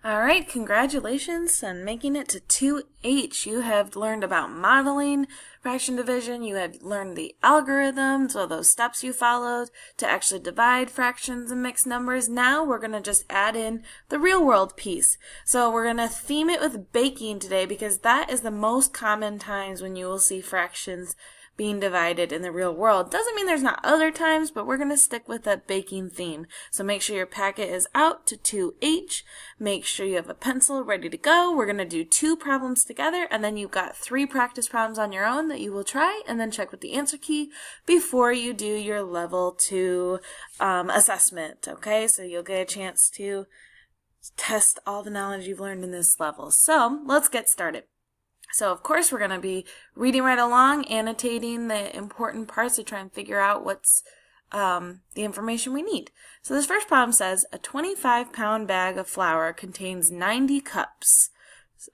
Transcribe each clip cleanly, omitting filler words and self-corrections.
All right, congratulations on making it to 2H. You have learned about modeling fraction division. You have learned the algorithms, or those steps you followed to actually divide fractions and mixed numbers. Now we're going to just add in the real world piece. So we're going to theme it with baking today because that is the most common times when you will see fractions being divided in the real world. Doesn't mean there's not other times, but we're going to stick with that baking theme. So make sure your packet is out to 2H. Make sure you have a pencil ready to go. We're going to do 2 problems together, and then you've got 3 practice problems on your own that you will try, and then check with the answer key before you do your level 2 assessment. Okay, so you'll get a chance to test all the knowledge you've learned in this level. So let's get started. So of course we're going to be reading right along, annotating the important parts to try and figure out what's the information we need. So this first problem says a 25-pound bag of flour contains 90 cups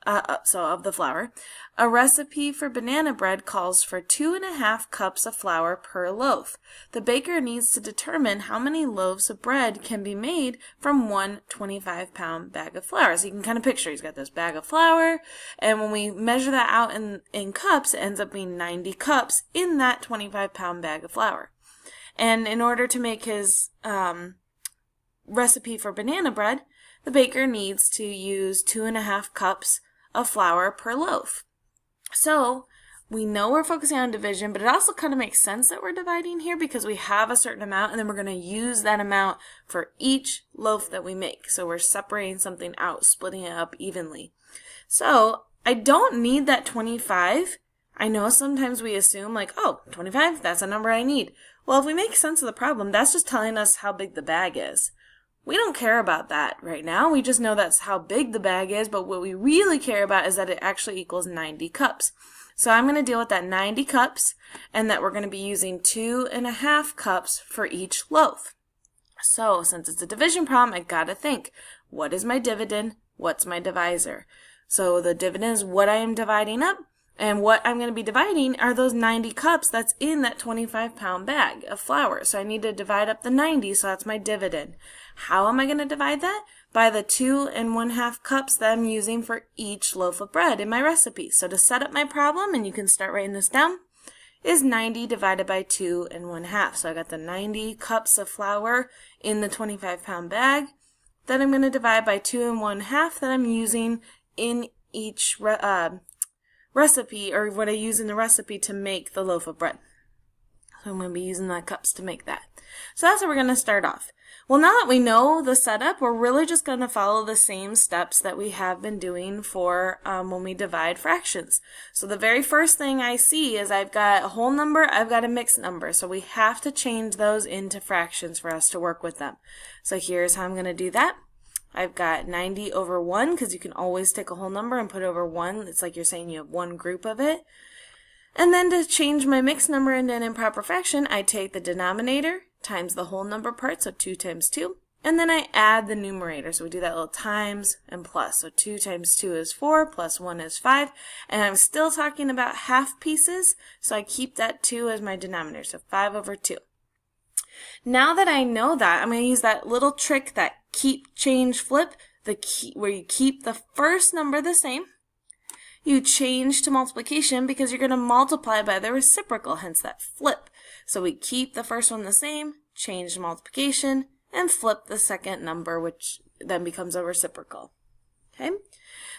of the flour. A recipe for banana bread calls for 2.5 cups of flour per loaf. The baker needs to determine how many loaves of bread can be made from one 25-pound bag of flour. So you can kind of picture he's got this bag of flour, and when we measure that out in cups, it ends up being 90 cups in that 25-pound bag of flour. And in order to make his recipe for banana bread, the baker needs to use 2.5 cups of flour per loaf. So we know we're focusing on division, but it also kind of makes sense that we're dividing here because we have a certain amount, and then we're going to use that amount for each loaf that we make. So we're separating something out, splitting it up evenly. So I don't need that 25. I know sometimes we assume like, oh, 25, that's a number I need. Well, if we make sense of the problem, that's just telling us how big the bag is. We don't care about that right now. We just know that's how big the bag is, but what we really care about is that it actually equals 90 cups. So I'm going to deal with that 90 cups, and that we're going to be using 2.5 cups for each loaf. So since it's a division problem, I got to think, what is my dividend? What's my divisor? So the dividend is what I am dividing up, and what I'm going to be dividing are those 90 cups that's in that 25-pound bag of flour. So I need to divide up the 90, so that's my dividend. How am I going to divide that? By the 2.5 cups that I'm using for each loaf of bread in my recipe. So to set up my problem, and you can start writing this down, is 90 divided by 2.5. So I got the 90 cups of flour in the 25-pound bag. Then I'm going to divide by 2.5 that I'm using in each recipe, or what I use in the recipe to make the loaf of bread. So I'm going to be using the cups to make that. So that's how we're going to start off. Well, now that we know the setup, we're really just going to follow the same steps that we have been doing for when we divide fractions. So the very first thing I see is I've got a whole number, I've got a mixed number. So we have to change those into fractions for us to work with them. So here's how I'm going to do that. I've got 90 over 1, because you can always take a whole number and put over 1. It's like you're saying you have one group of it. And then to change my mixed number into an improper fraction, I take the denominator times the whole number part, so 2 times 2, and then I add the numerator. So we do that little times and plus. So 2 times 2 is 4, plus 1 is 5, and I'm still talking about half pieces, so I keep that 2 as my denominator, so 5 over 2. Now that I know that, I'm going to use that little trick, that keep, change, flip, where you keep the first number the same. You change to multiplication because you're going to multiply by the reciprocal, hence that flip. So we keep the first one the same, change to multiplication, and flip the second number, which then becomes a reciprocal. Okay?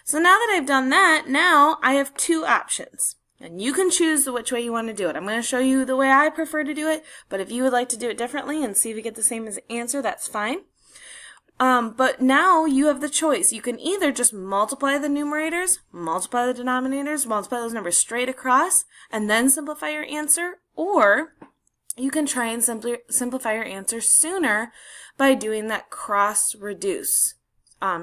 So now that I've done that, now I have 2 options. And you can choose which way you want to do it. I'm going to show you the way I prefer to do it, but if you would like to do it differently and see if you get the same answer, that's fine. But now you have the choice. You can either just multiply the numerators, multiply the denominators, multiply those numbers straight across, and then simplify your answer, or you can try and simplify your answer sooner by doing that cross-reduce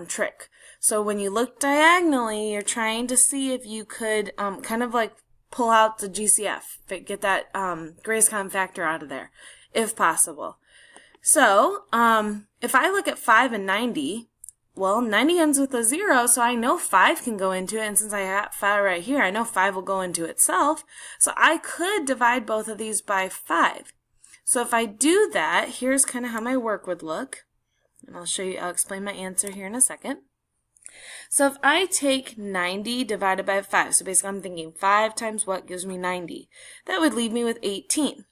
trick. So when you look diagonally, you're trying to see if you could kind of like pull out the GCF, get that greatest common factor out of there, if possible. So if I look at 5 and 90, well, 90 ends with a 0, so I know 5 can go into it, and since I have 5 right here, I know 5 will go into itself, so I could divide both of these by 5. So if I do that, here's kind of how my work would look, and I'll explain my answer here in a second. So if I take 90 divided by 5, so basically I'm thinking 5 times what gives me 90? That would leave me with 18.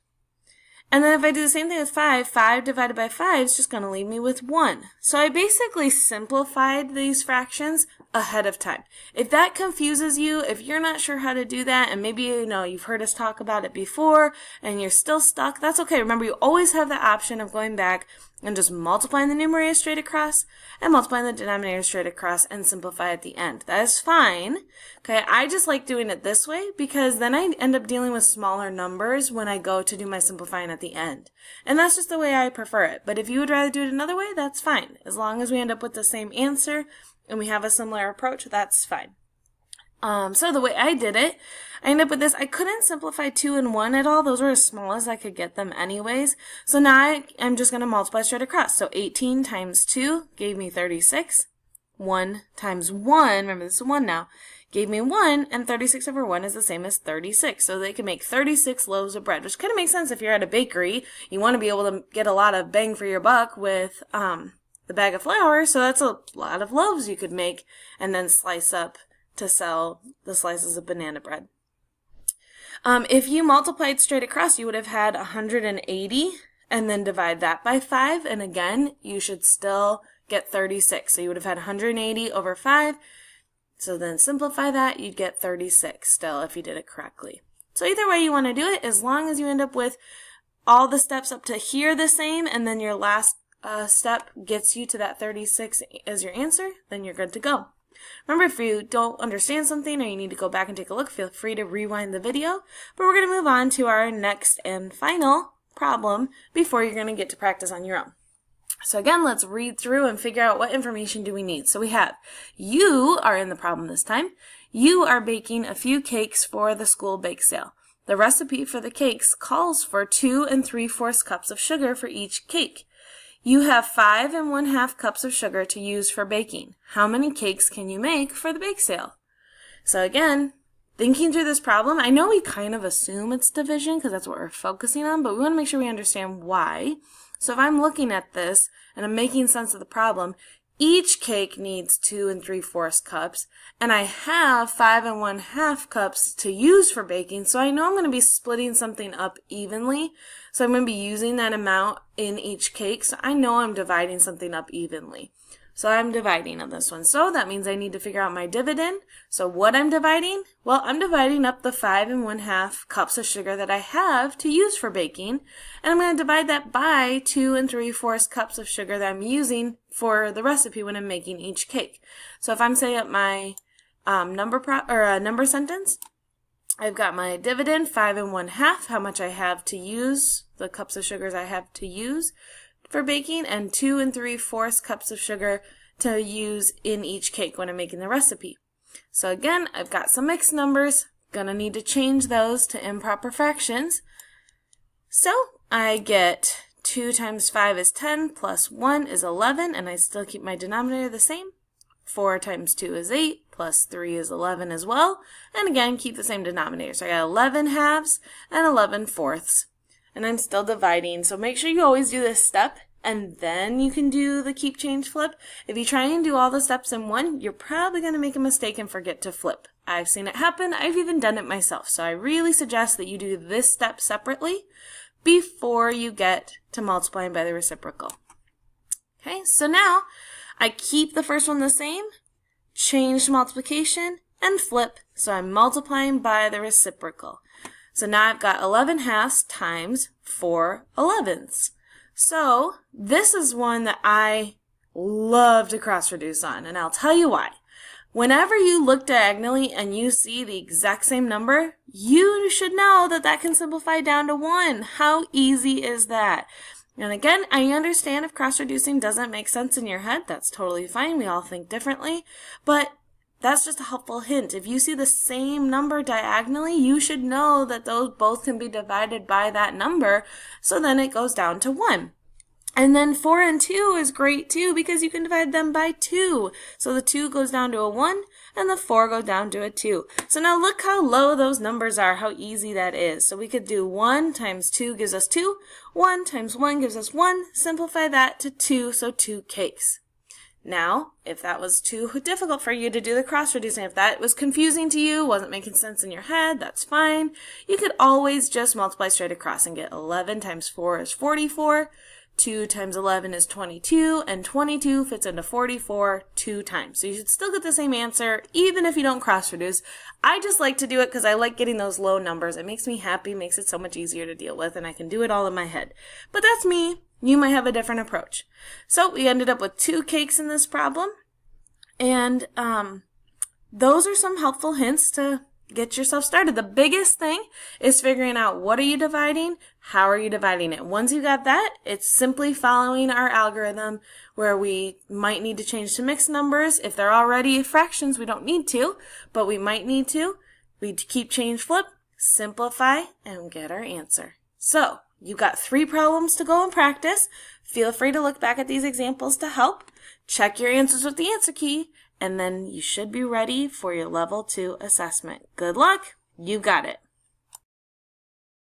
And then if I do the same thing with 5, 5 divided by 5 is just going to leave me with 1. So I basically simplified these fractions ahead of time. If that confuses you, if you're not sure how to do that, and maybe you've heard us talk about it before and you're still stuck, that's okay. Remember, you always have the option of going back and just multiplying the numerator straight across and multiplying the denominator straight across and simplify at the end. That is fine. Okay, I just like doing it this way because then I end up dealing with smaller numbers when I go to do my simplifying at the end. And that's just the way I prefer it. But if you would rather do it another way, that's fine. As long as we end up with the same answer and we have a similar approach, that's fine. So the way I did it, I ended up with this. I couldn't simplify 2 and 1 at all. Those were as small as I could get them anyways. So now I'm just going to multiply straight across. So 18 times 2 gave me 36. 1 times 1, remember this is 1 now, gave me 1, and 36 over 1 is the same as 36. So they can make 36 loaves of bread, which kind of makes sense if you're at a bakery. You want to be able to get a lot of bang for your buck with the bag of flour, so that's a lot of loaves you could make and then slice up to sell the slices of banana bread. If you multiplied straight across, you would have had 180 and then divide that by 5, and again, you should still get 36. So you would have had 180 over 5, so then simplify that, you'd get 36 still if you did it correctly. So either way you want to do it, as long as you end up with all the steps up to here the same, and then your last step gets you to that 36 as your answer, then you're good to go. Remember, if you don't understand something or you need to go back and take a look, feel free to rewind the video. But we're going to move on to our next and final problem before you're going to get to practice on your own. So again, let's read through and figure out what information do we need. So we have, you are in the problem this time. You are baking a few cakes for the school bake sale. The recipe for the cakes calls for 2 3/4 cups of sugar for each cake. You have 5 1/2 cups of sugar to use for baking. How many cakes can you make for the bake sale? So again, thinking through this problem, I know we kind of assume it's division because that's what we're focusing on, but we want to make sure we understand why. So if I'm looking at this and I'm making sense of the problem, each cake needs 2 3/4 cups, and I have 5 1/2 cups to use for baking, so I know I'm going to be splitting something up evenly. So I'm going to be using that amount in each cake, so I know I'm dividing something up evenly. So I'm dividing on this one. So that means I need to figure out my dividend. So what I'm dividing? Well, I'm dividing up the 5 1/2 cups of sugar that I have to use for baking, and I'm going to divide that by 2 3/4 cups of sugar that I'm using for the recipe when I'm making each cake. So if I'm setting up my number sentence, I've got my dividend, 5 1/2, how much I have to use, the cups of sugars I have to use for baking, and 2 3/4 cups of sugar to use in each cake when I'm making the recipe. So again, I've got some mixed numbers, gonna need to change those to improper fractions. So I get 2 times 5 is 10, plus 1 is 11, and I still keep my denominator the same. 4 times 2 is 8, plus 3 is 11 as well, and again, keep the same denominator. So I got 11 halves and 11 fourths. And I'm still dividing, so make sure you always do this step, and then you can do the keep, change, flip. If you try and do all the steps in one, you're probably going to make a mistake and forget to flip. I've seen it happen. I've even done it myself, so I really suggest that you do this step separately before you get to multiplying by the reciprocal. Okay, so now I keep the first one the same, change to multiplication, and flip, so I'm multiplying by the reciprocal. So now I've got 11 halves times 4 11ths. So this is one that I love to cross reduce on, and I'll tell you why. Whenever you look diagonally and you see the exact same number, you should know that that can simplify down to 1. How easy is that? And again, I understand if cross reducing doesn't make sense in your head, that's totally fine. We all think differently, but that's just a helpful hint. If you see the same number diagonally, you should know that those both can be divided by that number, so then it goes down to 1. And then 4 and 2 is great too, because you can divide them by 2. So the 2 goes down to a 1, and the 4 goes down to a 2. So now look how low those numbers are, how easy that is. So we could do 1 times 2 gives us 2, 1 times 1 gives us 1, simplify that to 2, so 2 cakes. Now, if that was too difficult for you to do the cross reducing, if that was confusing to you, wasn't making sense in your head, that's fine. You could always just multiply straight across and get 11 times 4 is 44, 2 times 11 is 22, and 22 fits into 44 2 times. So you should still get the same answer, even if you don't cross reduce. I just like to do it because I like getting those low numbers. It makes me happy, makes it so much easier to deal with, and I can do it all in my head. But that's me. You might have a different approach. So we ended up with 2 cakes in this problem. And those are some helpful hints to get yourself started. The biggest thing is figuring out what are you dividing, how are you dividing it. Once you got that, it's simply following our algorithm where we might need to change to mixed numbers. If they're already fractions, we don't need to, but we might need to. We keep change flip, simplify, and get our answer. So you got 3 problems to go and practice. Feel free to look back at these examples to help. Check your answers with the answer key, and then you should be ready for your level 2 assessment. Good luck. You got it.